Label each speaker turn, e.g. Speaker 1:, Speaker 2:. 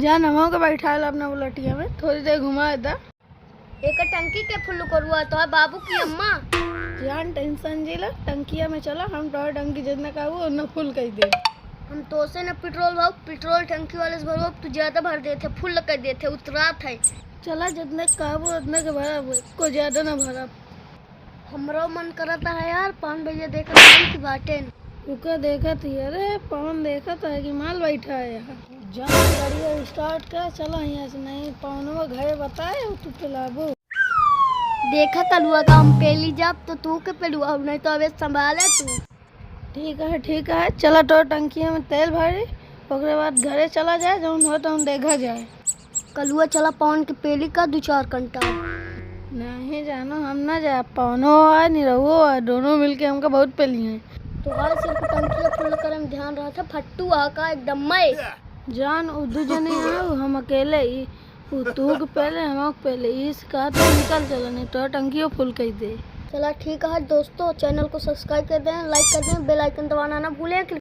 Speaker 1: जान हम के बैठा अपना उलटिया में थोड़ी देर घुमा था।
Speaker 2: एक टंकी के फुल करवा तो है बाबू की अम्मा।
Speaker 1: जान टेंशन जिला टंकिया में चला हम तो टंकी जितना का वो उतना फुल कर दे।
Speaker 2: हम तो से न पेट्रोल टंकी वाले से भरो तू ज्यादा भर देते फुल कर देते उतरा थे।
Speaker 1: चला जितने का वो उतने के भरा को ज्यादा ना भरा।
Speaker 2: हमरो मन करता है यार 5 बजे देखा की बाटे
Speaker 1: रुका देखा थी। अरे पवन देखा था कि माल बैठा है यहाँ। जान गाड़ी स्टार्ट कर चला यहाँ से। नहीं पवनवा घरे बताए तू पिलाबो।
Speaker 2: देखा कलुआ का हम पहली जब तो तू के पेलुआ नहीं तो अबे संभाले तू।
Speaker 1: ठीक है चला तो टंकिया में तेल भरी ओकरे बाद घरे चला जाए जौन हो तो देखा जाए।
Speaker 2: कलुआ चला पवन के पेली का 2-4 घंटा
Speaker 1: नहीं जानो हम ना जा पवनो है निरहुओ है दोनों मिलके हमका बहुत पेली हैं।
Speaker 2: तुम्हारे सिर्फ टंकी फुल करे में ध्यान रहा था फट्टू आका एकदम मैं
Speaker 1: जान उदू जने आओ हम अकेले ही तू के पहले हम पहले इस का तो निकल चला नहीं तो टंकी फुल कर दे।
Speaker 2: चला ठीक है दोस्तों चैनल को सब्सक्राइब कर दें लाइक कर दें बेल आइकन दबाना ना भूलें।